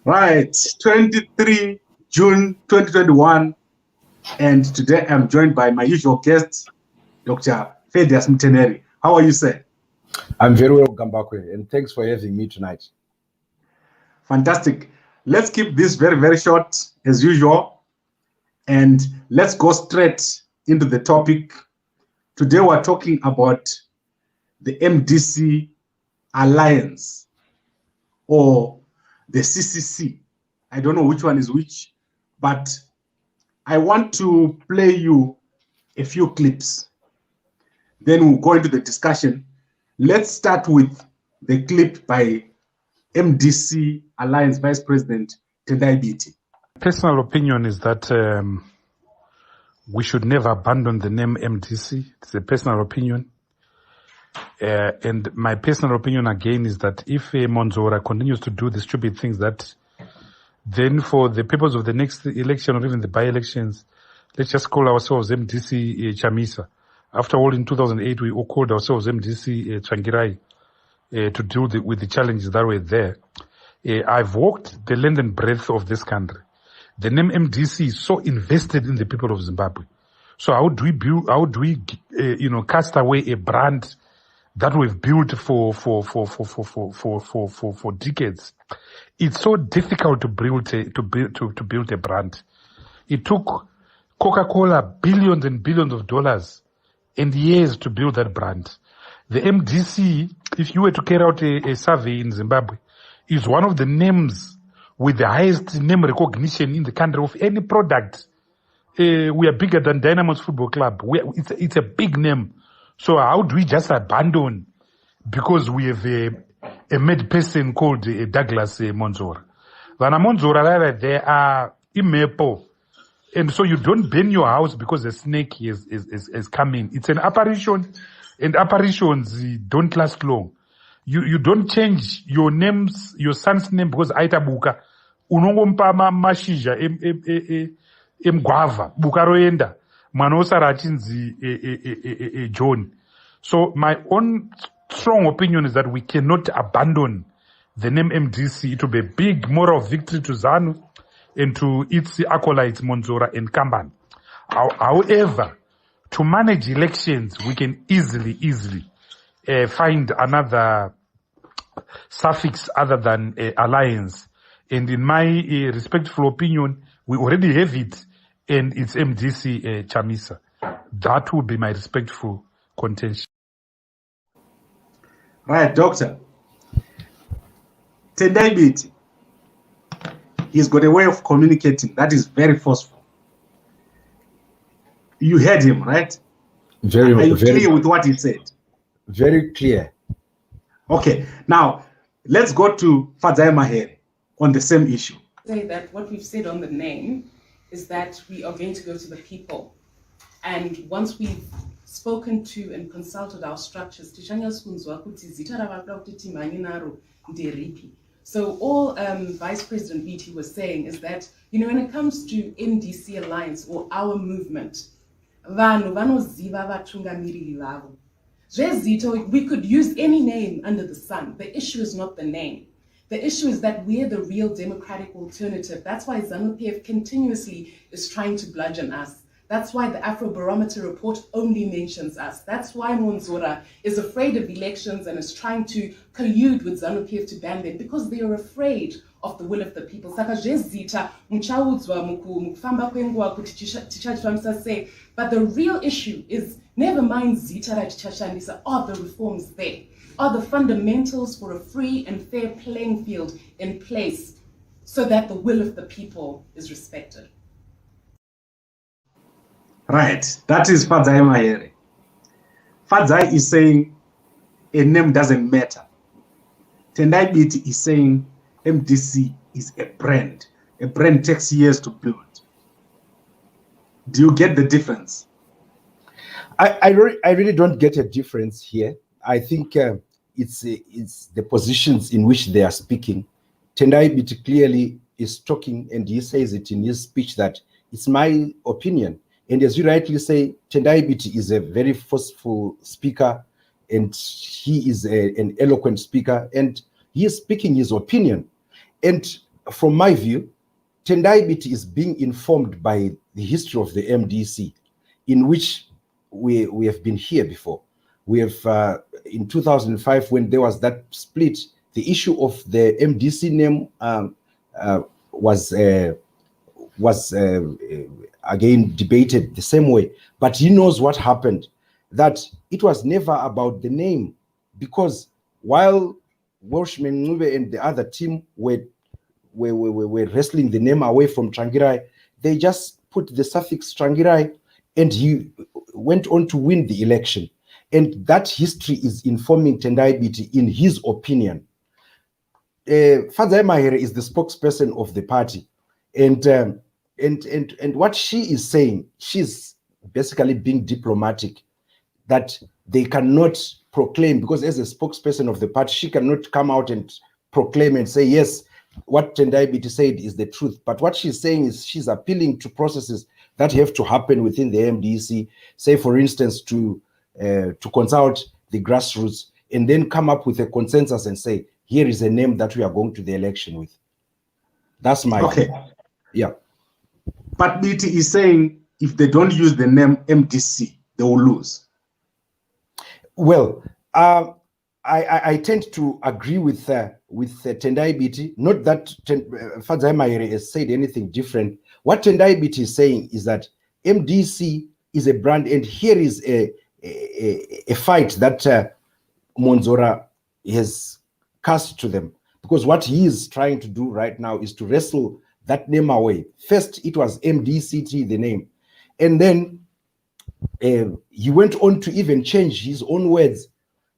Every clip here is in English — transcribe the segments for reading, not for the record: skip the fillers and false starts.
Right, 23 June 2021, and today I'm joined by my usual guest, Dr. Fedias Mteneri. How are you, sir? I'm very well, Gambakwe, and thanks for having me tonight. Fantastic. Let's keep this very, very short as usual, and let's go straight into the topic. Today we're talking about the MDC Alliance or the CCC. I don't know which one is which, but I want to play you a few clips. Then we'll go into the discussion. Let's start with the clip by MDC Alliance Vice President Chamisa Biti. Personal opinion is that we should never abandon the name MDC. It's a personal opinion. And my personal opinion again is that if Monzora continues to do the stupid things that then for the purpose of the next election or even the by-elections, let's just call ourselves MDC Chamisa. After all, in 2008, we all called ourselves MDC Changirai to deal with the challenges that were there. I've walked the length and breadth of this country. The name MDC is so invested in the people of Zimbabwe. So how do we cast away a brand that we've built for decades? It's so difficult to build a brand. It took Coca-Cola billions and billions of dollars and years to build that brand. The MDC, if you were to carry out a survey in Zimbabwe, is one of the names with the highest name recognition in the country of any product. We are bigger than Dynamo's Football Club. It's a big name. So how do we just abandon because we have a mad person called Douglas Monzora? Vana Monzora, they are imepo. And so you don't burn your house because a snake is coming. It's an apparition, and apparitions don't last long. You don't change your names, your son's name because aitabuka. Unongompa mashija mguava bukaroenda manosara achinzi John. So my own strong opinion is that we cannot abandon the name MDC. It will be a big moral victory to ZANU and to its acolytes Monzora and Kamban. However, to manage elections, we can easily find another suffix other than alliance. And in my respectful opinion, we already have it, and it's MDC Chamisa. That would be my respectful contention. Right, Doctor. Chamisa Biti, he's got a way of communicating that is very forceful. You heard him, right? Are you clear with what he said? Very clear. Okay, now let's go to Fadzai Mahere on the same issue. Say that what we've said on the name is that we are going to go to the people. And once we've spoken to and consulted our structures, so all Vice President Biti was saying is that, when it comes to MDC Alliance or our movement, we could use any name under the sun. The issue is not the name. The issue is that we're the real democratic alternative. That's why ZANU-PF continuously is trying to bludgeon us. That's why the Afrobarometer report only mentions us. That's why Monzora is afraid of elections and is trying to collude with ZANU-PF to ban them, because they are afraid of the will of the people. But the real issue is, never mind Zita Rajchashandisa, are the reforms there? Are the fundamentals for a free and fair playing field in place so that the will of the people is respected? Right, that is Fadzai Mahere. Fadzai is saying a name doesn't matter. Chamisa Biti is saying MDC is a brand. A brand takes years to build. Do you get the difference? I really don't get a difference here. I think it's the positions in which they are speaking. Chamisa Biti clearly is talking, and he says it in his speech that it's my opinion. And as you rightly say, Chamisa Biti is a very forceful speaker, and he is an eloquent speaker, and he is speaking his opinion. And from my view, Tendai Biti is being informed by the history of the MDC, in which we have been here before. We have, in 2005, when there was that split, the issue of the MDC name was again debated the same way. But he knows what happened, that it was never about the name, because while Welshman Ngube and the other team were wrestling the name away from Trangirai, they just put the suffix Trangirai, and he went on to win the election. And that history is informing Tendai Biti in his opinion. Fadzai Mahere is the spokesperson of the party. And what she is saying, she's basically being diplomatic, that they cannot proclaim, because as a spokesperson of the party, she cannot come out and proclaim and say, yes, what Tendai Biti said is the truth. But what she's saying is she's appealing to processes that have to happen within the MDC, say, for instance, to consult the grassroots and then come up with a consensus and say, here is a name that we are going to the election with. That's my view. Yeah. But Biti is saying if they don't use the name MDC, they will lose. Well, I tend to agree with Tendai Biti. Not that Fadzai Mahere has said anything different. What Tendai Biti is saying is that MDC is a brand, and here is a fight that Monzora has cast to them. Because what he is trying to do right now is to wrestle that name away. First, it was MDCT, the name. And then he went on to even change his own words.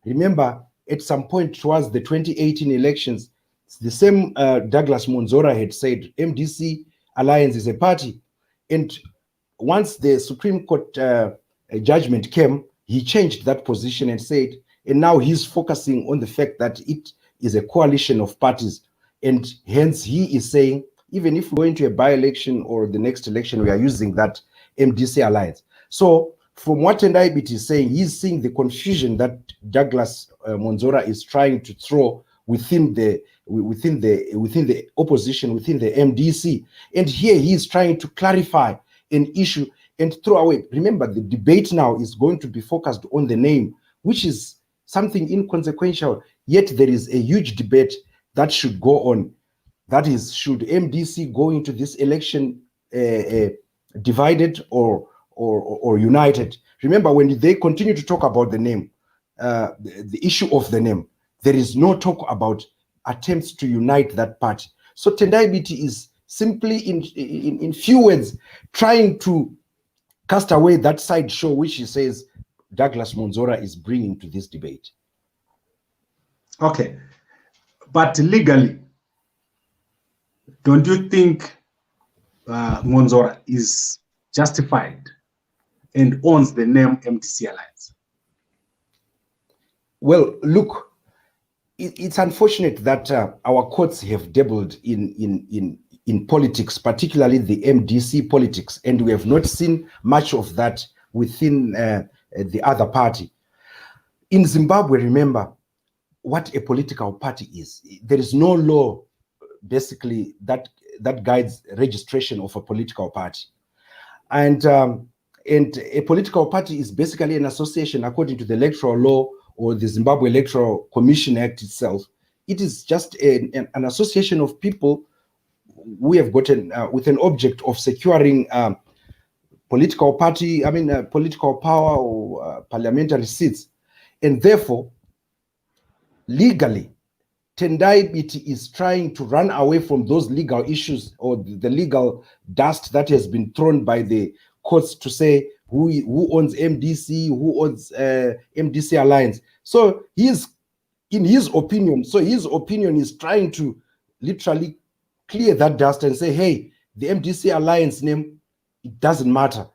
Remember, at some point towards the 2018 elections, the same Douglas Monzora had said MDC Alliance is a party. And once the Supreme Court judgment came, he changed that position and said, and now he's focusing on the fact that it is a coalition of parties. And hence he is saying, even if we go into a by-election or the next election, we are using that MDC Alliance. So from what Tendai Biti is saying, he's seeing the confusion that Douglas Monzora is trying to throw within the opposition, within the MDC. And here he is trying to clarify an issue and throw away. Remember, the debate now is going to be focused on the name, which is something inconsequential. Yet there is a huge debate that should go on. That is, should MDC go into this election divided or united? Remember, when they continue to talk about the name, the issue of the name, there is no talk about attempts to unite that party. So Tendai Biti is simply, in few words, trying to cast away that sideshow which he says Douglas Monzora is bringing to this debate. Okay, but legally, don't you think Monzora is justified and owns the name MDC Alliance? Well, look, it's unfortunate that our courts have dabbled in politics, particularly the MDC politics, and we have not seen much of that within the other party. In Zimbabwe, remember what a political party is. There is no law, basically, that guides registration of a political party. And a political party is basically an association according to the electoral law or the Zimbabwe Electoral Commission Act itself. It is just an association of people we have gotten with an object of securing political power or parliamentary seats. And therefore, legally, Tendai Biti is trying to run away from those legal issues or the legal dust that has been thrown by the courts to say who owns MDC, who owns MDC Alliance. So his opinion is trying to literally clear that dust and say, hey, the MDC Alliance name, it doesn't matter.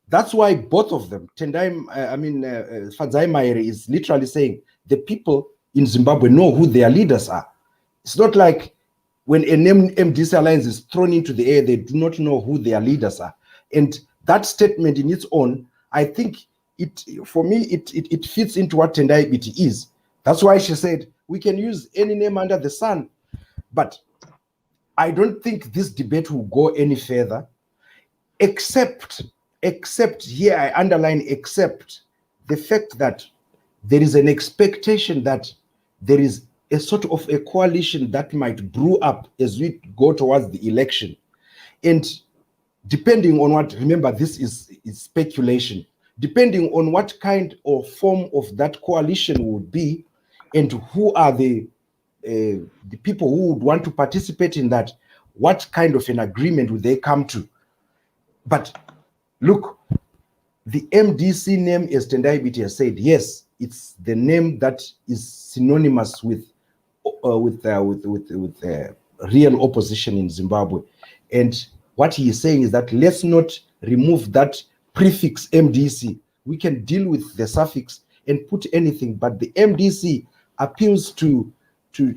That's why both of them, Fadzai Mahere is literally saying the people in Zimbabwe know who their leaders are. It's not like when a name MDC Alliance is thrown into the air, they do not know who their leaders are. And that statement in its own, I think it fits into what Tendai Biti is. That's why she said, we can use any name under the sun. But I don't think this debate will go any further, except here I underline except the fact that there is an expectation that there is a sort of a coalition that might brew up as we go towards the election. And depending on what, remember, this is speculation, depending on what kind of form of that coalition would be and who are the people who would want to participate in that, what kind of an agreement would they come to? But look, the MDC name, as Tendai Biti has said, yes, it's the name that is synonymous with real opposition in Zimbabwe. And what he is saying is that let's not remove that prefix MDC. We can deal with the suffix and put anything, but the MDC appeals to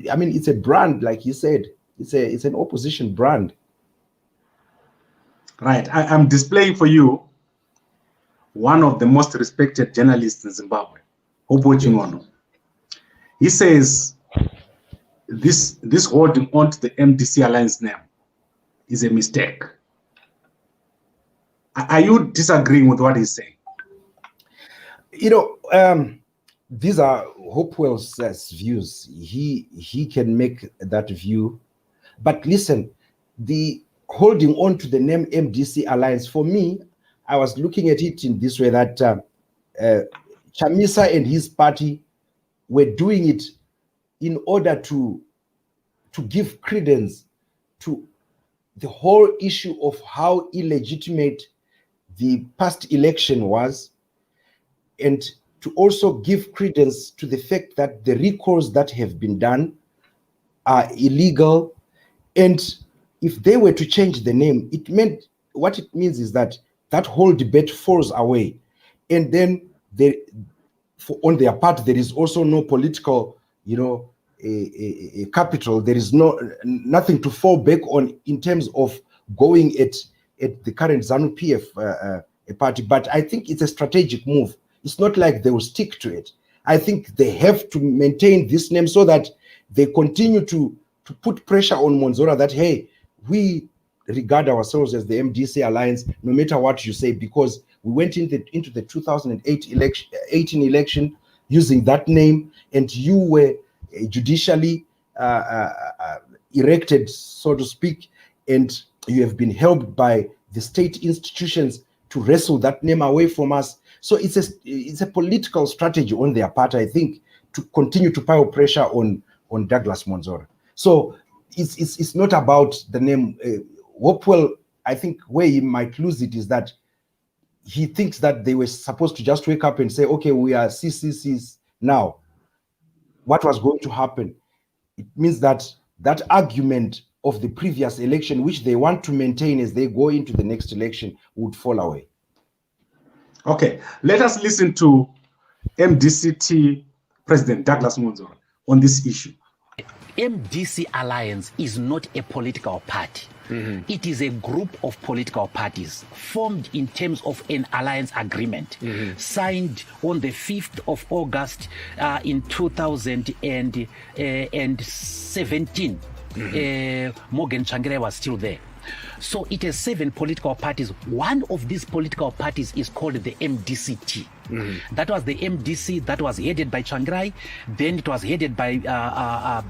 I mean, it's a brand, like he said. It's an opposition brand. Right. I'm displaying for you one of the most respected journalists in Zimbabwe, Obochinono. He says this holding on to the MDC Alliance name is a mistake. Are you disagreeing with what he's saying? You know, these are Hopewell's views. He can make that view. But listen, the holding on to the name MDC Alliance, for me, I was looking at it in this way, that Chamisa and his party were doing it in order to give credence to the whole issue of how illegitimate the past election was, and to also give credence to the fact that the recalls that have been done are illegal. And if they were to change the name, what it means is that that whole debate falls away. And then on their part, there is also no political, a capital. There is nothing to fall back on in terms of going at the current ZANU-PF party. But I think it's a strategic move. It's not like they will stick to it. I think they have to maintain this name so that they continue to put pressure on Monzora that, hey, we regard ourselves as the MDC Alliance, no matter what you say, because we went into the 2018 election using that name, and you were judicially erected, so to speak, and you have been helped by the state institutions to wrestle that name away from us. So it's a political strategy on their part, I think, to continue to pile pressure on Douglas Monzora. So it's not about the name. Hopewell, I think where he might lose it is that he thinks that they were supposed to just wake up and say, okay, we are CCCs now. What was going to happen? It means that that argument of the previous election, which they want to maintain as they go into the next election, would fall away. Okay, let us listen to MDCT President Douglas Monzora on this issue. MDC Alliance is not a political party. Mm-hmm. It is a group of political parties formed in terms of an alliance agreement, mm-hmm. signed on the 5th of August in 2017. Mm-hmm. Morgan Tsvangirai was still there. So it has 7 political parties. One of these political parties is called the MDCT. Mm-hmm. That was the MDC that was headed by Tsvangirai. Then it was headed by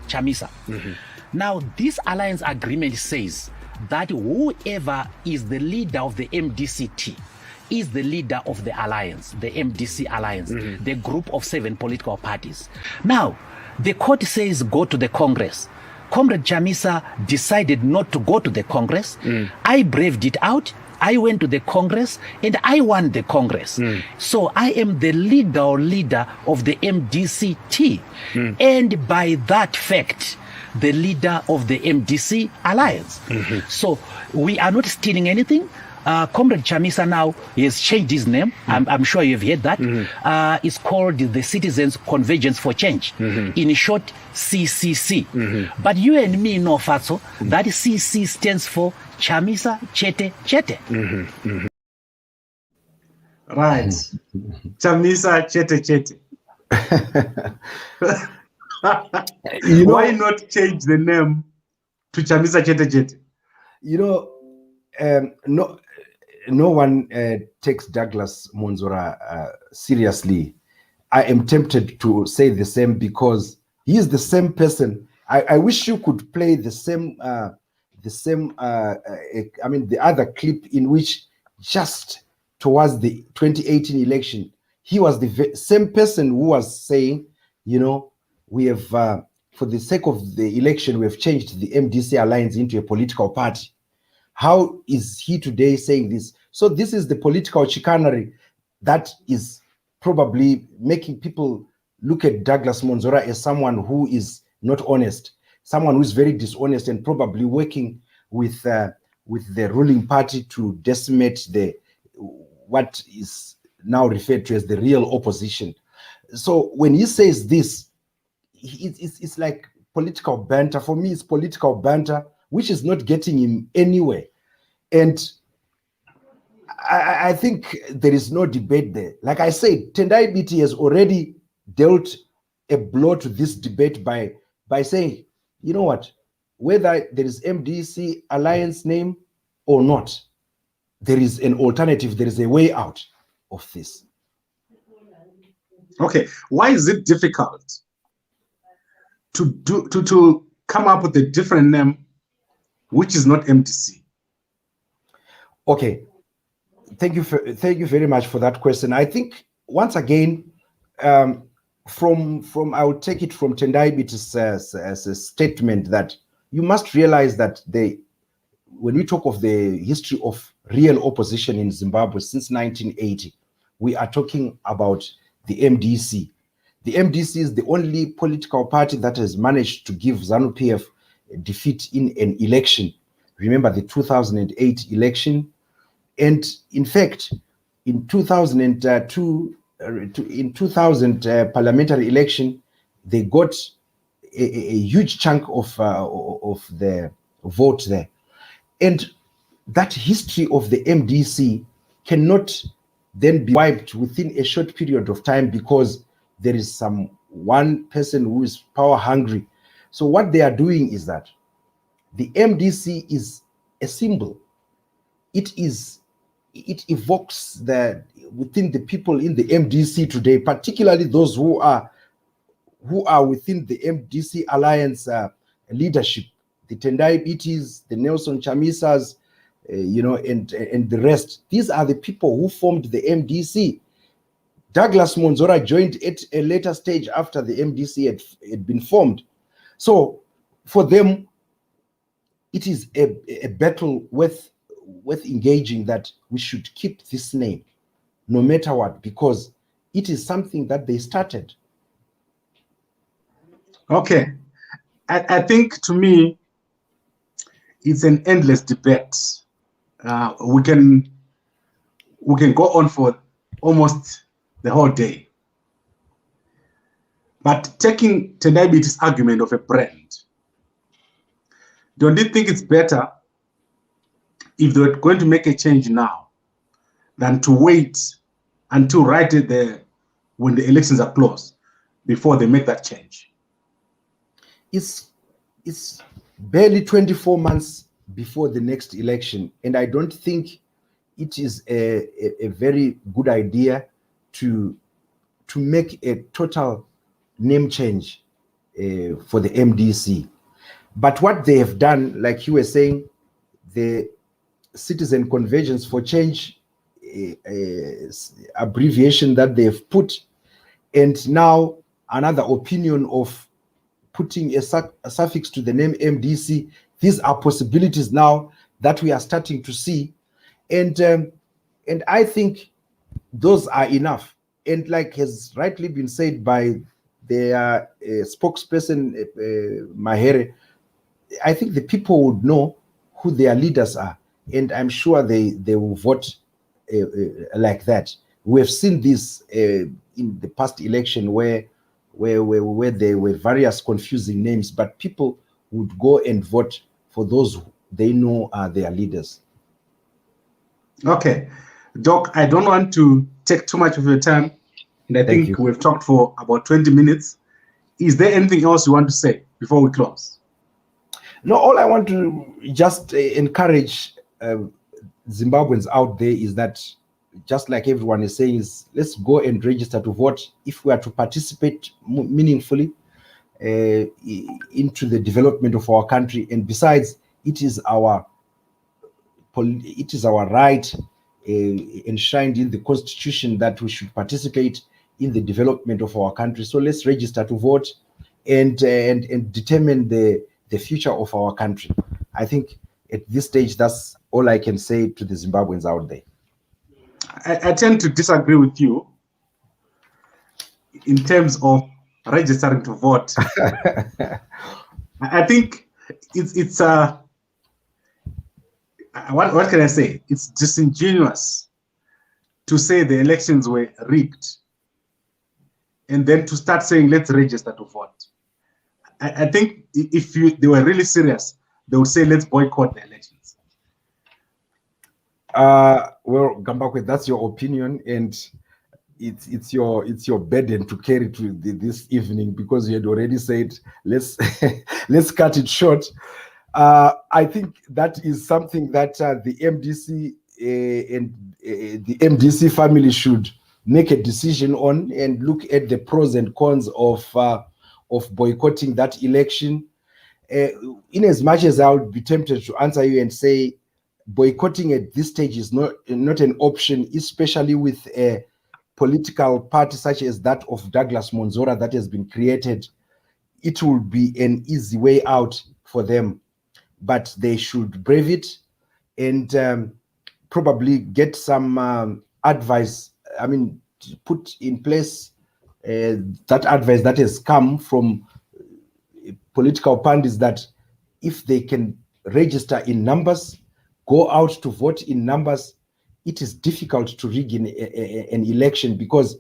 Chamisa. Mm-hmm. Now, this alliance agreement says that whoever is the leader of the MDCT is the leader of the alliance, the MDC Alliance, mm-hmm. the group of 7 political parties. Now, the court says go to the Congress. Comrade Chamisa decided not to go to the Congress. Mm. I braved it out. I went to the Congress and I won the Congress. Mm. So I am the leader of the MDCT. Mm. And by that fact, the leader of the MDC Alliance. Mm-hmm. So we are not stealing anything. Comrade Chamisa now has changed his name. Mm-hmm. I'm sure you've heard that. Mm-hmm. It's called the Citizens Convergence for Change. Mm-hmm. In short, CCC. Mm-hmm. But you and me know, Fatso, mm-hmm. that CC stands for Chamisa Chete Chete. Mm-hmm. Mm-hmm. Right. Chamisa Chete Chete. Why not change the name to Chamisa Chete Chete? You know, no one takes Douglas Monzora seriously. I am tempted to say the same because he is the same person. I wish you could play the other clip in which just towards the 2018 election, he was the same person who was saying, you know, we have, for the sake of the election, we have changed the MDC Alliance into a political party. How is he today saying this? So this is the political chicanery that is probably making people look at Douglas Monzora as someone who is not honest, someone who is very dishonest and probably working with the ruling party to decimate what is now referred to as the real opposition. So when he says this, it's like political banter. For me, it's political banter, which is not getting him anywhere. And I think there is no debate there. Like I said, Tendai Biti has already dealt a blow to this debate by saying, you know what, whether there is MDC Alliance name or not, there is an alternative, there is a way out of this. Okay, why is it difficult to come up with a different name which is not MDC? Okay, thank you very much for that question. I think once again, from I would take it from Tendai Biti's as a statement that you must realize that when we talk of the history of real opposition in Zimbabwe since 1980, we are talking about the MDC. The MDC is the only political party that has managed to give ZANU-PF a defeat in an election. Remember the 2008 election. And in fact, in 2000 parliamentary election, they got a huge chunk of the vote there. And that history of the MDC cannot then be wiped within a short period of time because there is one person who is power hungry. So what they are doing is that the MDC is a symbol. It evokes within the people in the MDC today, particularly those who are within the MDC Alliance leadership, the Tendai Bitis, the Nelson Chamisas, and the rest. These are the people who formed the MDC. Douglas Monzora joined at a later stage after the MDC had been formed. So for them, it is a battle worth engaging, that we should keep this name no matter what, because it is something that they started. Okay. I think, to me, it's an endless debate. We can go on for almost the whole day. But taking Tendai Biti's argument of a brand, don't you think it's better if they're going to make a change now than to wait until when the elections are closed before they make that change? It's barely 24 months before the next election, and I don't think it is a very good idea to make a total name change for the MDC. But what they have done, like you were saying, the Citizen Convergence for Change abbreviation that they have put, and now another opinion of putting a suffix to the name MDC. These are possibilities now that we are starting to see, and I think those are enough. And like has rightly been said by their spokesperson Mahere, I think the people would know who their leaders are, and I'm sure they will vote like that. We have seen this in the past election where there were various confusing names, but people would go and vote for those they know are their leaders. Okay. Doc, I don't want to take too much of your time, and I think we've talked for about 20 minutes. Is there anything else you want to say before we close? No, all I want to just encourage Zimbabweans out there is that, just like everyone is saying, is let's go and register to vote if we are to participate meaningfully into the development of our country. And besides, it is our right enshrined in the Constitution that we should participate in the development of our country. So let's register to vote and determine the future of our country. I think at this stage, that's all I can say to the Zimbabweans out there. I tend to disagree with you in terms of registering to vote. I think it's what can I say? It's disingenuous to say the elections were rigged and then to start saying let's register to vote. I think if they were really serious, they would say let's boycott the elections. Well, Gambakwe, that's your opinion, and it's your burden to carry to this evening, because you had already said let's let's cut it short. I think that is something that the MDC and the MDC family should make a decision on and look at the pros and cons of boycotting that election. In as much as I would be tempted to answer you and say boycotting at this stage is not an option, especially with a political party such as that of Douglas Monzora that has been created, it will be an easy way out for them. But they should brave it and probably get some advice. I mean, put in place that advice that has come from political parties, that if they can register in numbers, go out to vote in numbers. It is difficult to rig in an election, because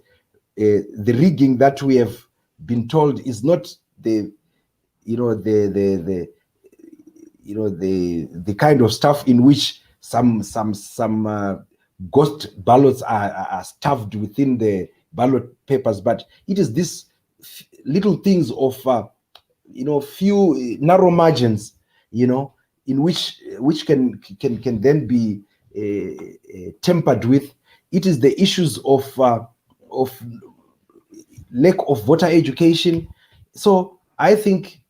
the rigging that we have been told is not the kind of stuff in which some ghost ballots are stuffed within the ballot papers, but it is this little things of few narrow margins, in which can then be tempered with. It is the issues of lack of voter education. So I think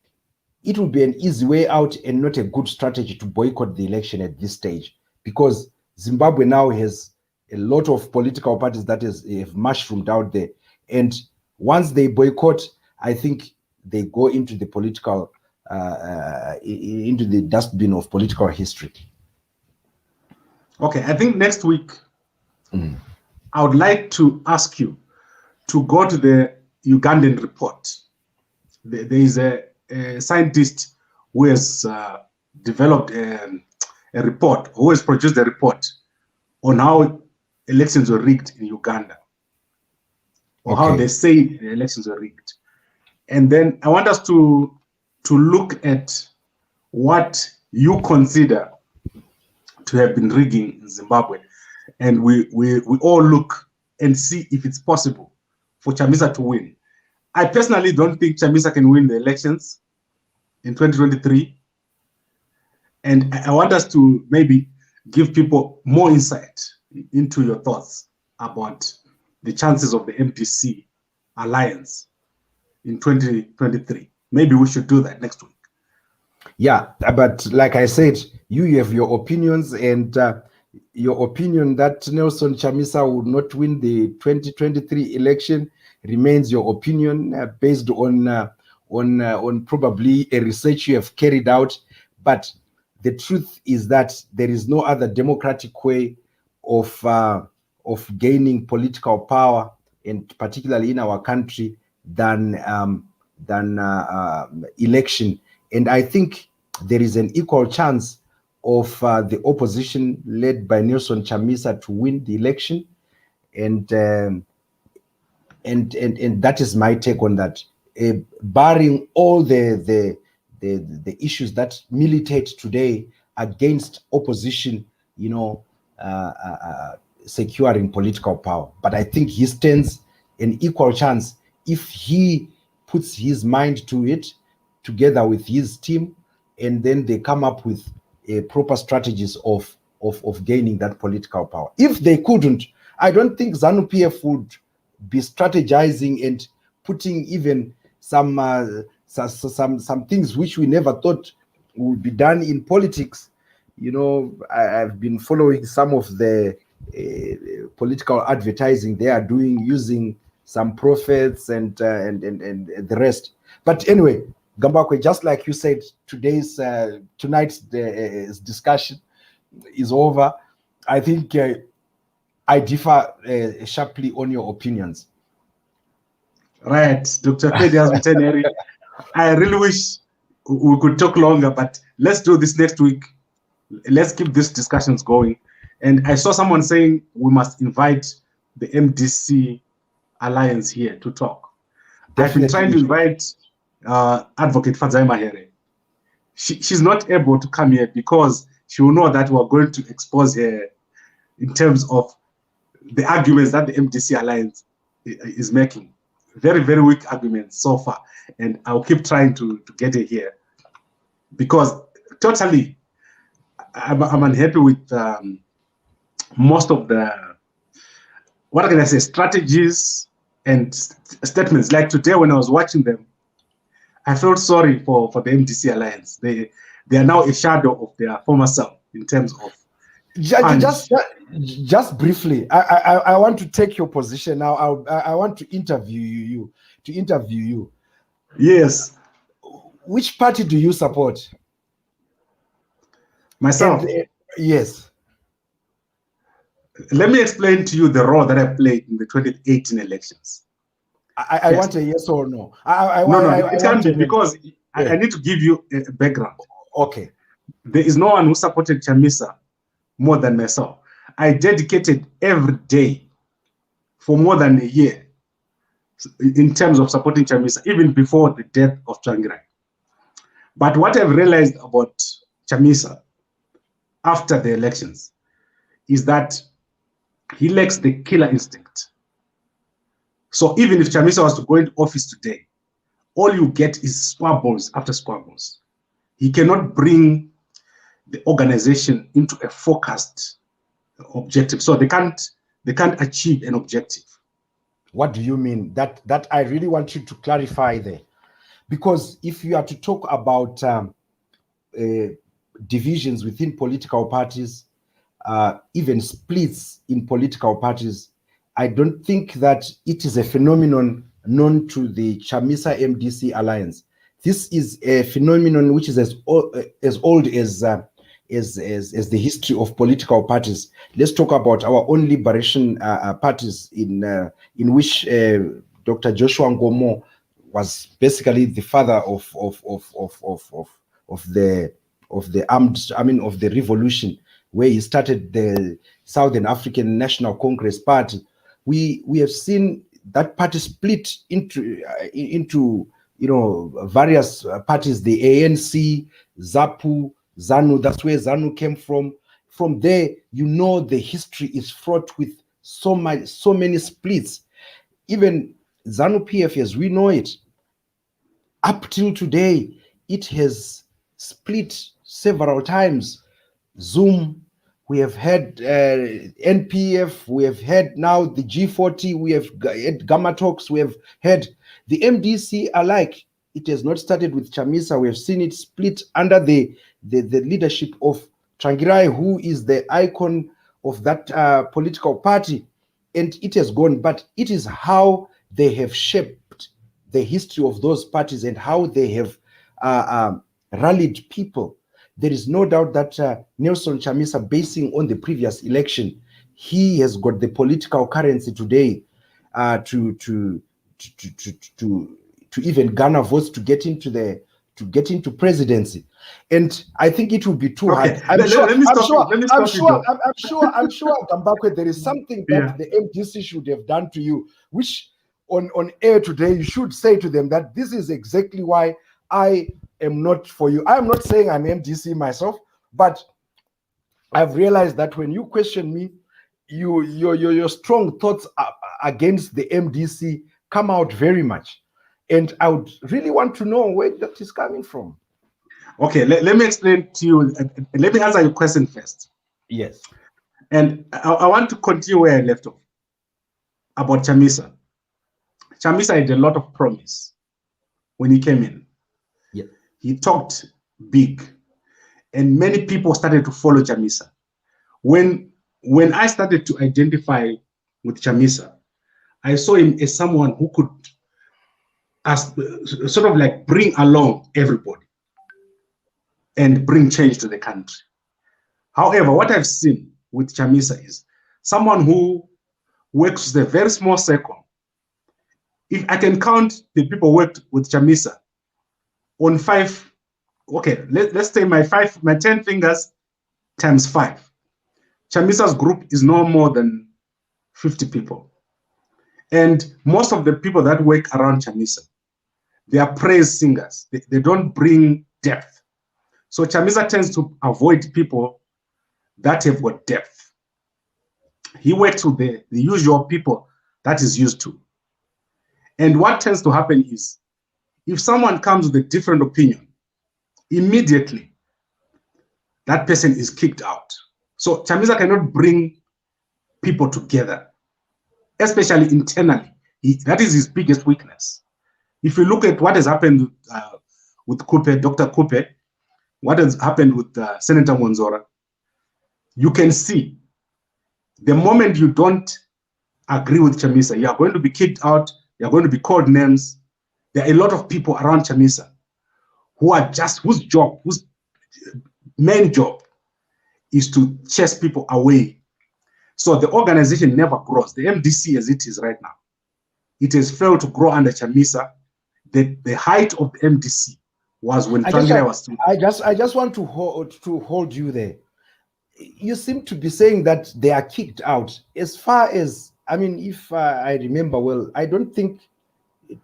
it will be an easy way out and not a good strategy to boycott the election at this stage, because Zimbabwe now has a lot of political parties that have mushroomed out there. And once they boycott, I think they go into the political, into the dustbin of political history. Okay, I think next week, I would like to ask you to go to the Ugandan report. There is a scientist who has developed a report, who has produced a report on how elections were rigged in Uganda, or how they say the elections were rigged. And then I want us to look at what you consider to have been rigging in Zimbabwe. And we all look and see if it's possible for Chamisa to win. I personally don't think Chamisa can win the elections in 2023. And I want us to maybe give people more insight into your thoughts about the chances of the MDC Alliance in 2023. Maybe we should do that next week. Yeah, but like I said, you have your opinions, and your opinion that Nelson Chamisa would not win the 2023 election remains your opinion, based on probably a research you have carried out. But the truth is that there is no other democratic way of gaining political power, and particularly in our country, than election. And I think there is an equal chance of the opposition led by Nelson Chamisa to win the election, and that is my take on that. Barring all the issues that militate today against opposition, securing political power, but I think he stands an equal chance if he puts his mind to it, together with his team, and then they come up with proper strategies of gaining that political power. If they couldn't, I don't think ZANU-PF would be strategizing and putting even some things which we never thought would be done in politics. You know, I've been following some of the political advertising they are doing using some prophets and the rest. But anyway, Gambakwe, just like you said, tonight's discussion is over. I think I differ sharply on your opinions. Right, Dr. Fedias Mteneri. I really wish we could talk longer, but let's do this next week. Let's keep these discussions going. And I saw someone saying we must invite the MDC Alliance here to talk. Definitely. I've been trying to invite Advocate Fadzai Mahere. She's not able to come here because she will know that we're going to expose her in terms of the arguments that the MDC Alliance is making. Very, very weak arguments so far. And I'll keep trying to get her here. Because totally, I'm unhappy with most of the, what can I say, strategies and statements. Like today when I was watching them, I felt sorry for the MDC Alliance. They are now a shadow of their former self in terms of just briefly. I want to take your position now. I want to interview you. Yes. Which party do you support? Myself. And, yes. Let me explain to you the role that I played in the 2018 elections. I want a yes or no. It can't be because I need to give you a background. Okay. There is no one who supported Chamisa more than myself. I dedicated every day for more than a year in terms of supporting Chamisa, even before the death of Tsvangirai. But what I've realized about Chamisa after the elections is that he lacks the killer instinct. So even if Chamisa was to go into office today, all you get is squabbles after squabbles. He cannot bring the organization into a focused objective. So they can't achieve an objective. What do you mean? That I really want you to clarify there. Because if you are to talk about divisions within political parties, even splits in political parties, I don't think that it is a phenomenon known to the Chamisa MDC Alliance. This is a phenomenon which is as old as the history of political parties. Let's talk about our own liberation parties, in which Dr. Joshua Ngomo was basically the father of the revolution, where he started the Southern African National Congress Party. We have seen that party split into various parties, the ANC, ZAPU, ZANU. That's where ZANU came from. From there, the history is fraught with so many splits. Even ZANU-PF, as we know it, up till today, it has split several times. Zoom, we have had NPF, we have had now the G40, we have had Gamma Talks, we have had the MDC alike. It has not started with Chamisa. We have seen it split under the leadership of Tsvangirai, who is the icon of that political party. And it has gone, but it is how they have shaped the history of those parties and how they have rallied people. There is no doubt that Nelson Chamisa, basing on the previous election, he has got the political currency today to even garner votes to get into presidency. And I think it will be too hard. I'm sure, Gambakwe, there is something that the MDC should have done to you, which on air today you should say to them that this is exactly why I am not for you. I am not saying I'm MDC myself, but I've realized that when you question me, your strong thoughts against the MDC come out very much. And I would really want to know where that is coming from. Okay, let me explain to you. Let me answer your question first. Yes. And I want to continue where I left off about Chamisa. Chamisa had a lot of promise when he came in. Yeah. He talked big, and many people started to follow Chamisa. When I started to identify with Chamisa, I saw him as someone who could sort of like bring along everybody and bring change to the country. However, what I've seen with Chamisa is someone who works with a very small circle. If I can count the people who worked with Chamisa on 5, okay, let's say my 10 fingers times 5. Chamisa's group is no more than 50 people. And most of the people that work around Chamisa, they are praise singers. They don't bring depth. So Chamisa tends to avoid people that have got depth. He works with the usual people that is used to. And what tends to happen is, if someone comes with a different opinion, immediately that person is kicked out. So Chamisa cannot bring people together, especially internally. That is his biggest weakness. If you look at what has happened with Kupe, Dr. Kupe, what has happened with Senator Monzora, you can see the moment you don't agree with Chamisa, you are going to be kicked out, you are going to be called names. There are a lot of people around Chamisa whose main job is to chase people away. So the organization never grows. The MDC as it is right now, it has failed to grow under Chamisa. The height of the MDC was when Tsvangirai was still. I just want to hold you there. You seem to be saying that they are kicked out. As far as, I mean, if I remember well, I don't think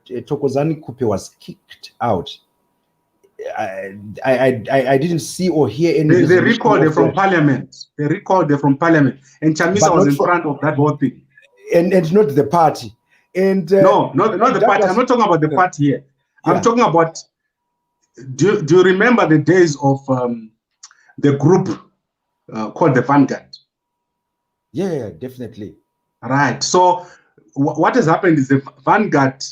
Thokozani Kupe was kicked out. I didn't see or hear any. They recalled it from Parliament. They recalled it from Parliament, and Chamisa was in front of that whole thing. And not the party. And no, not the party. I'm not talking about the party here. Yeah. I'm talking about. Do you remember the days of the group called the Vanguard? Yeah, definitely. Right. So what has happened is the Vanguard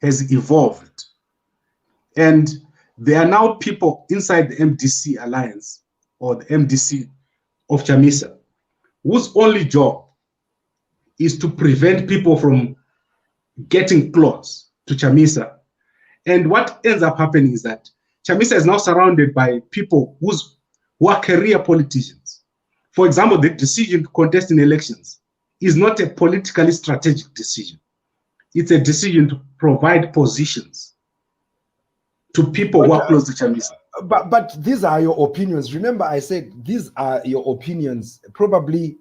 has evolved, and there are now people inside the MDC Alliance or the MDC of Chamisa whose only job is to prevent people from getting close to Chamisa. And what ends up happening is that Chamisa is now surrounded by people who are career politicians. For example, the decision to contest in elections is not a politically strategic decision. It's a decision to provide positions to people who are close to Chamisa. But these are your opinions. Remember, I said these are your opinions. Probably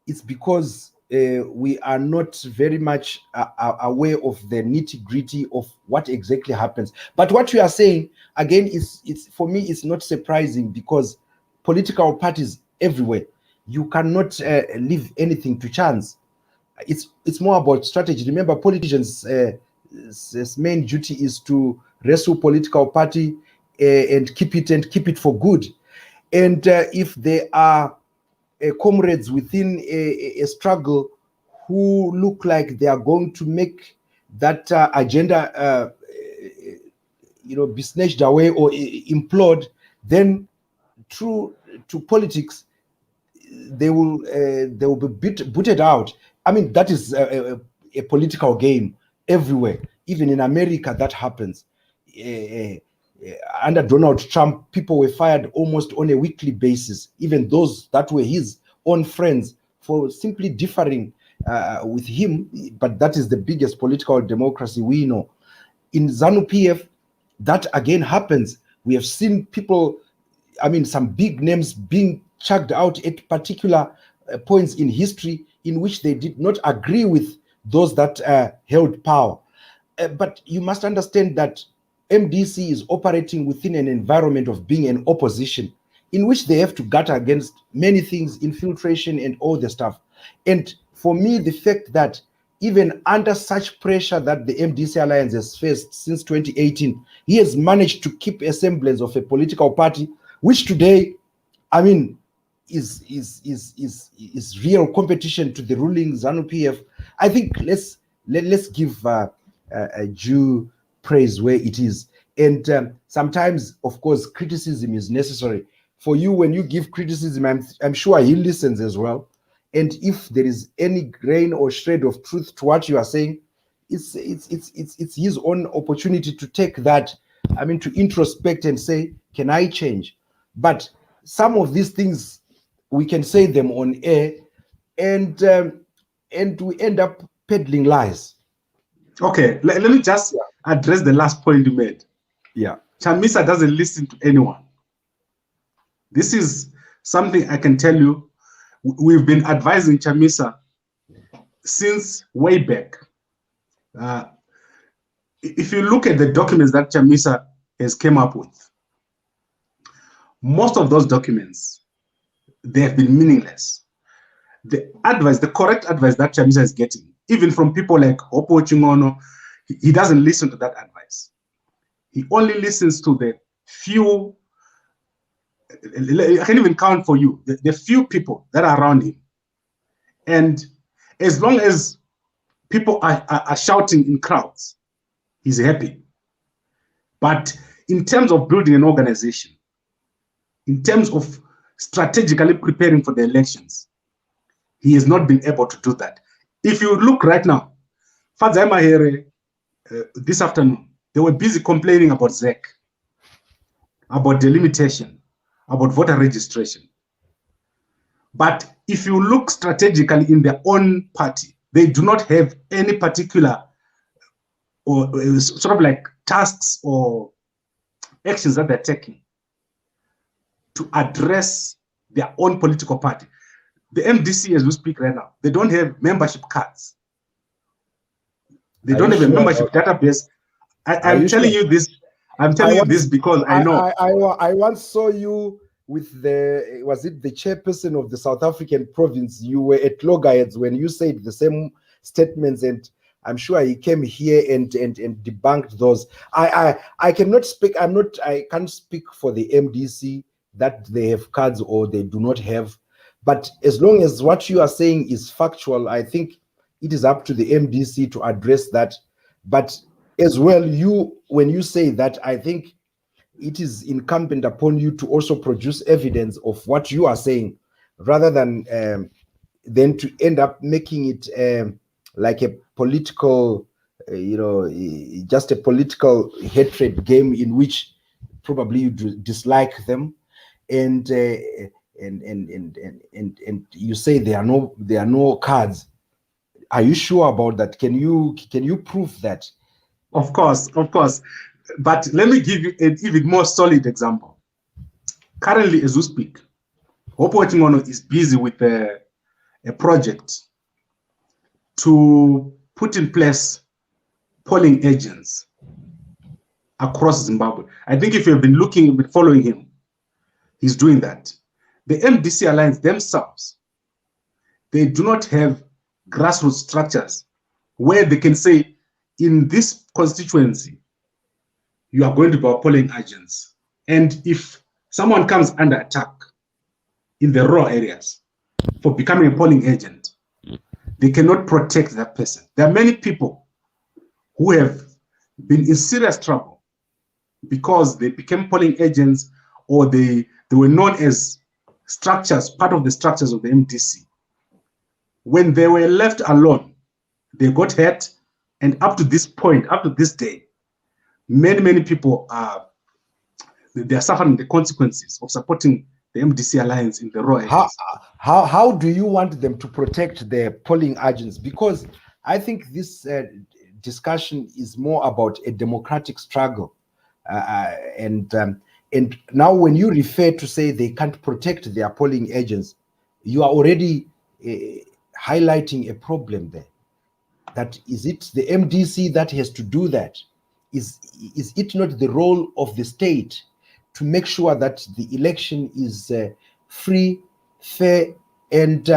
it's because we are not very much aware of the nitty-gritty of what exactly happens. But what you are saying, again, it's for me, it's not surprising, because political parties everywhere, you cannot leave anything to chance. It's more about strategy. Remember, politicians' main duty is to wrestle political party and keep it for good. And if there are comrades within a struggle who look like they are going to make that agenda be snatched away or implode, then through to politics they will be booted out. I mean, that is a political game everywhere. Even in America, that happens. Under Donald Trump, people were fired almost on a weekly basis, even those that were his own friends, for simply differing with him. But that is the biggest political democracy we know. In ZANU-PF, that again happens. We have seen people, I mean, some big names being chucked out at particular points in history in which they did not agree with those that held power. But you must understand that MDC is operating within an environment of being an opposition, in which they have to guard against many things, infiltration and all the stuff. And for me, the fact that even under such pressure that the MDC Alliance has faced since 2018, he has managed to keep a semblance of a political party, which today, I mean, is real competition to the ruling ZANU-PF. I think let's give a due praise where it is. And sometimes, of course, criticism is necessary. For you, when you give criticism, I'm sure he listens as well. And if there is any grain or shred of truth to what you are saying, it's his own opportunity to take that, I mean, to introspect and say, can I change? But some of these things, we can say them on air, and we end up peddling lies. Okay, let me just address the last point you made. Yeah. Chamisa doesn't listen to anyone. This is something I can tell you. We've been advising Chamisa since way back. If you look at the documents that Chamisa has come up with, most of those documents, they have been meaningless. The advice, the correct advice that Chamisa is getting, even from people like Hopo Chingono, he doesn't listen to that advice. He only listens to the few, I can even count for you, the few people that are around him. And as long as people are shouting in crowds, he's happy. But in terms of building an organization, in terms of strategically preparing for the elections, he has not been able to do that. If you look right now, Fadzai here this afternoon, they were busy complaining about ZEC, about delimitation, about voter registration. But if you look strategically in their own party, they do not have any particular or sort of like tasks or actions that they're taking to address their own political party. The MDC, as we speak right now, they don't have membership cards. They don't have a membership database. I'm telling you this. I'm telling you this because I know. I once saw you with was it the chairperson of the South African province? You were at loggerheads when you said the same statements, and I'm sure he came here and debunked those. I cannot speak. I can't speak for the MDC that they have cards or they do not have. But as long as what you are saying is factual, I think it is up to the MDC to address that. But as well, when you say that, I think it is incumbent upon you to also produce evidence of what you are saying, rather than then to end up making it like a political, just a political hatred game in which probably you dislike them, and you say there are no cards. Are you sure about that? Can you prove that? Of course. But let me give you an even more solid example. Currently, as we speak, Hopo Chingono is busy with a project to put in place polling agents across Zimbabwe. I think if you've been following him, he's doing that. The MDC Alliance themselves, they do not have grassroots structures where they can say, in this constituency, you are going to be our polling agents. And if someone comes under attack in the rural areas for becoming a polling agent, they cannot protect that person. There are many people who have been in serious trouble because they became polling agents, or they were known as structures, part of the structures of the MDC. When they were left alone, they got hurt, and up to this point, up to this day, many people they are suffering the consequences of supporting the MDC Alliance in the rural areas. How do you want them to protect their polling agents? Because I think this discussion is more about a democratic struggle, and now when you refer to say they can't protect their polling agents, you are already highlighting a problem there. That is it the MDC that has to do that? Is it not the role of the state to make sure that the election is free, fair, and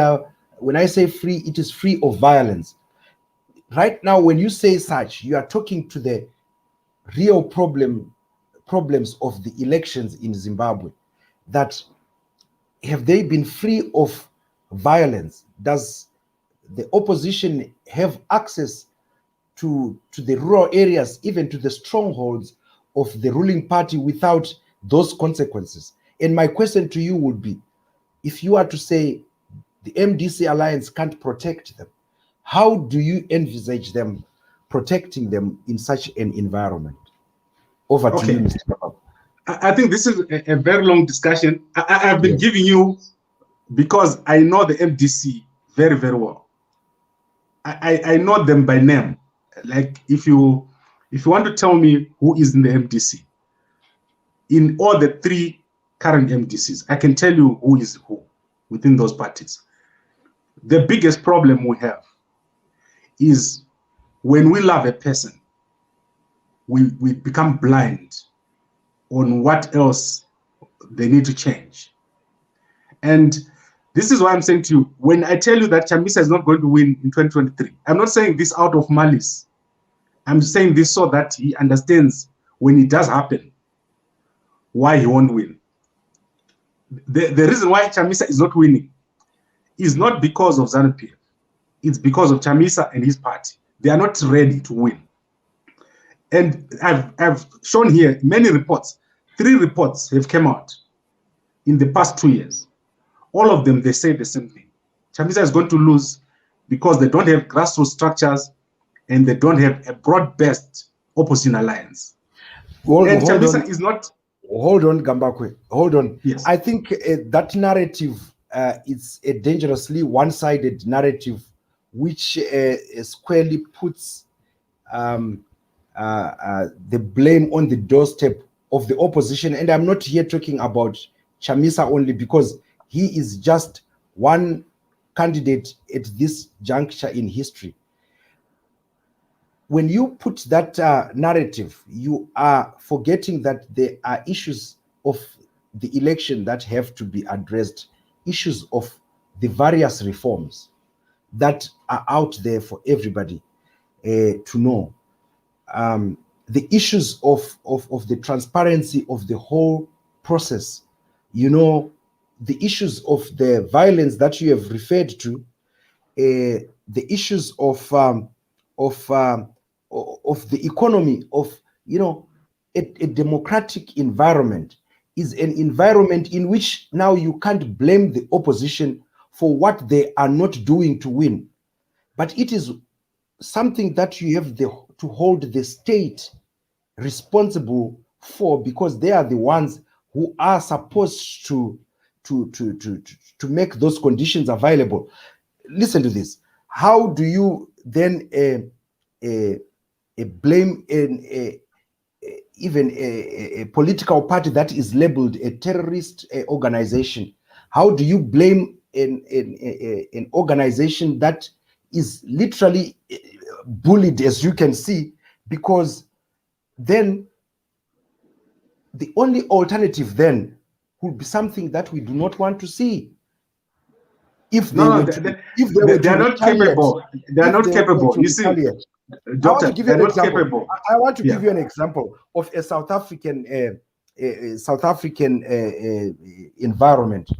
when I say free, it is free of violence? right now, when you say such, you are talking to the real problems of the elections in Zimbabwe. That have they been free of violence? Does the opposition have access to the rural areas, even to the strongholds of the ruling party without those consequences? And my question to you would be, if you are to say the MDC Alliance can't protect them, how do you envisage them protecting them in such an environment? Over to you, Mr. Papa. I think this is a very long discussion. I've been giving you, because I know the MDC very, very well. I know them by name. Like if you want to tell me who is in the MDC, in all the three current MDCs, I can tell you who is who within those parties. The biggest problem we have is when we love a person, we become blind on what else they need to change. And this is why I'm saying to you, when I tell you that Chamisa is not going to win in 2023, I'm not saying this out of malice. I'm saying this so that he understands when it does happen, why he won't win. The reason why Chamisa is not winning is not because of ZANU-PF. It's because of Chamisa and his party. They are not ready to win. And I've shown here many reports. 3 reports have come out in the past 2 years. All of them, they say the same thing. Chamisa is going to lose because they don't have grassroots structures and they don't have a broad-based opposition alliance. Chamisa is not... Hold on, Gambakwe. Hold on. Yes. I think that narrative is a dangerously one-sided narrative which squarely puts the blame on the doorstep of the opposition. And I'm not here talking about Chamisa only, because he is just one candidate at this juncture in history. When you put that narrative, you are forgetting that there are issues of the election that have to be addressed, issues of the various reforms that are out there for everybody to know. The issues of the transparency of the whole process, you know, the issues of the violence that you have referred to, the issues of the economy, of, you know, a democratic environment is an environment in which now you can't blame the opposition for what they are not doing to win, but it is something that you have to hold the state responsible for, because they are the ones who are supposed to make those conditions available. Listen to this. How do you then blame even a political party that is labeled a terrorist organization? How do you blame an organization that is literally bullied, as you can see? Because then the only alternative then would be something that we do not want to see. If they are not capable. They are not capable. You see, Doctor, they're not capable. I want to give you an example of a South African environment.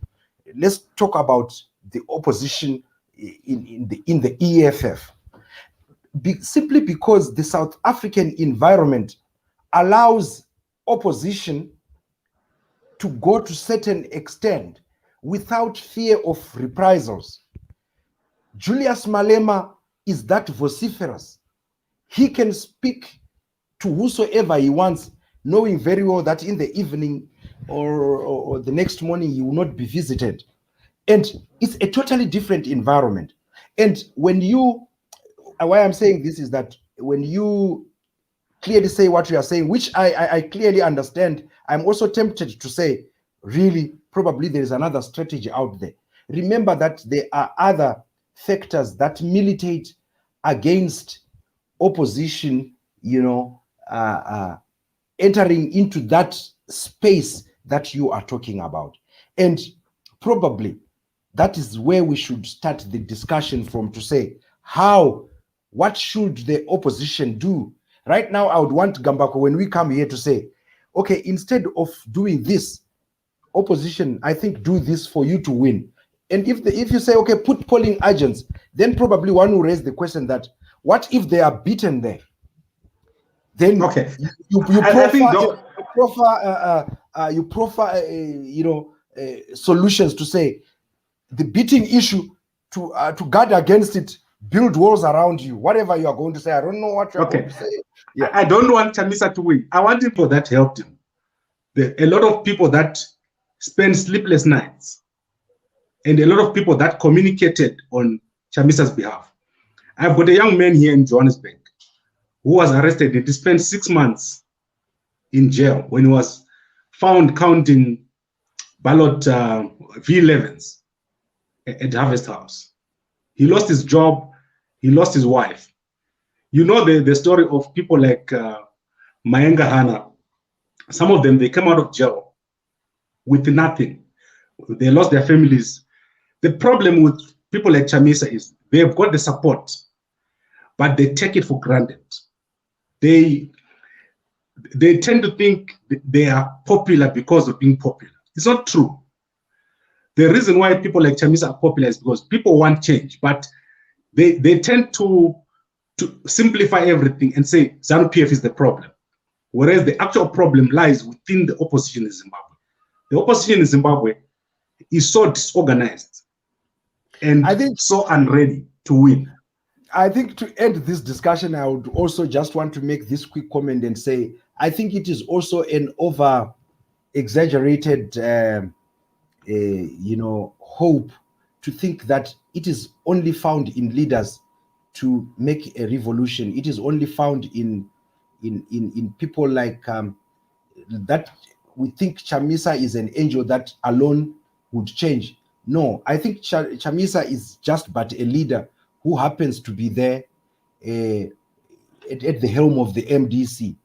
Let's talk about the opposition in the EFF. Simply because the South African environment allows opposition to go to certain extent without fear of reprisals. Julius Malema is that vociferous. He can speak to whosoever he wants, knowing very well that in the evening or the next morning he will not be visited. And it's a totally different environment. And when you, why I'm saying this is that when you clearly say what you are saying, which I clearly understand, I'm also tempted to say, really, probably there is another strategy out there. Remember that there are other factors that militate against opposition, you know, entering into that space that you are talking about. And probably that is where we should start the discussion from, to say, how what should the opposition do? Right now, I would want Gambako, when we come here, to say, okay, instead of doing this, opposition, I think, do this for you to win. And if you say, okay, put polling agents, then probably one will raise the question that, what if they are beaten there? Then okay, you proffer solutions to say the beating issue, to guard against it, build walls around you, whatever you are going to say. I don't know what you're going to say. Yeah. I don't want Chamisa to win. I want people that helped him. A lot of people that spent sleepless nights, and a lot of people that communicated on Chamisa's behalf. I've got a young man here in Johannesburg who was arrested and he spent 6 months in jail when he was found counting ballot V11s at Harvest House. He lost his job, he lost his wife. You know the story of people like Mayenga Hana. Some of them, they came out of jail with nothing. They lost their families. The problem with people like Chamisa is they've got the support, but they take it for granted. They tend to think they are popular because of being popular. It's not true. The reason why people like Chamisa are popular is because people want change, but they tend to simplify everything and say ZANU-PF is the problem, whereas the actual problem lies within the opposition in Zimbabwe. The opposition in Zimbabwe is so disorganized and I think so unready to win. I think to end this discussion, I would also just want to make this quick comment and say, I think it is also an over-exaggerated, hope to think that it is only found in leaders to make a revolution. It is only found in people like that. We think Chamisa is an angel that alone would change. No, I think Chamisa is just but a leader who happens to be there at the helm of the MDC.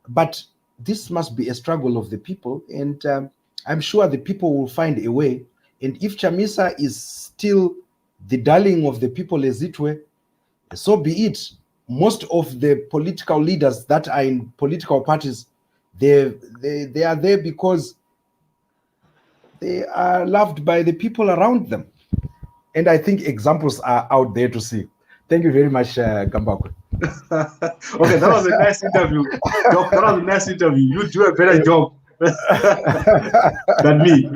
But this must be a struggle of the people, and I'm sure the people will find a way. And if Chamisa is still the darling of the people, as it were, so be it. Most of the political leaders that are in political parties, they are there because they are loved by the people around them. And I think examples are out there to see. Thank you very much, Gambako. Okay, that was a nice interview. Doc, that was a nice interview. You do a better job than me.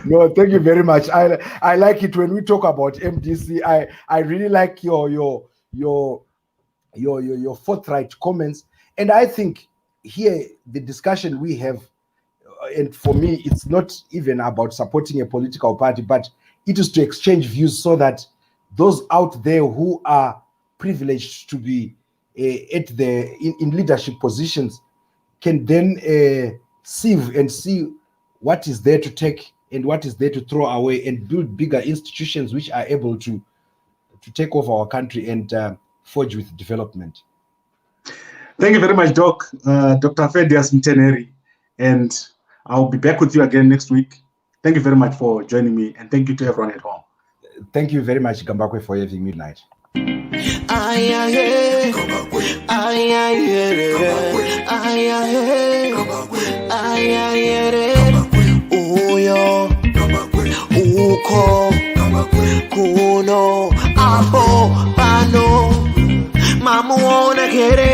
No, thank you very much. I like it when we talk about MDC. I really like your forthright comments, and I think here the discussion we have, and for me, it's not even about supporting a political party, but it is to exchange views so that those out there who are privileged to be in leadership positions can then sieve and see what is there to take and what is there to throw away, and build bigger institutions which are able to take over our country and forge with development. Thank you very much, Doc. Dr. Fedias Mteneri, and I'll be back with you again next week. Thank you very much for joining me, and thank you to everyone at home. Thank you very much, Gambakwe, for having me tonight. Uko kuno apo pano mamuona kere